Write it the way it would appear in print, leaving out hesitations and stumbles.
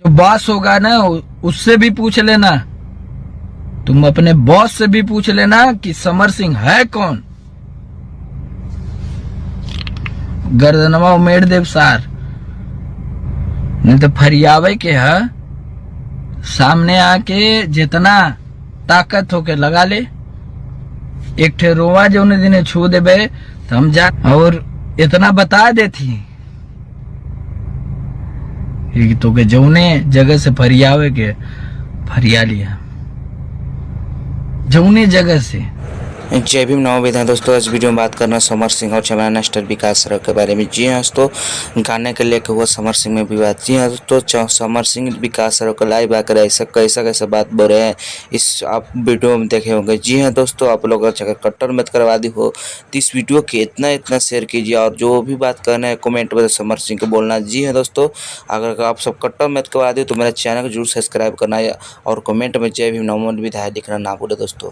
जो बॉस होगा ना उससे भी पूछ लेना, तुम अपने बॉस से भी पूछ लेना कि समर सिंह है कौन। गर्दनवा उमेड़ देव सार, नहीं तो फरियावे के है। सामने आके जितना ताकत होके लगा ले, एक ठे रोवा जो उन्हें दिन छू देबे तो हम जा और इतना बता देती तो के जौने जगह से फरियावे के फरिया लिया, जौने जगह से। जय भीम नमो विधान। दोस्तों आज वीडियो में बात करना समर सिंह और चमराना स्टार विकास सराफ के बारे में। जी हाँ दोस्तों, गाने के लेकर हुआ समर सिंह में विवाद। जी हाँ दोस्तों, समर सिंह विकास सराफ को लाइव आकर ऐसा कैसा बात बोल रहे हैं, इस आप वीडियो में देखे होंगे। जी हाँ दोस्तों, आप लोग अगर कट्टर मत करवादी हो तो इस वीडियो के इतना शेयर कीजिए और जो भी बात करना है कमेंट में समर सिंह को बोलना। जी हाँ दोस्तों, अगर आप सब कट्टर मत करवा दी तो मेरा चैनल को जरूर सब्सक्राइब करना है और कमेंट में जय भीम नमो विधायक लिखना ना भूले दोस्तों।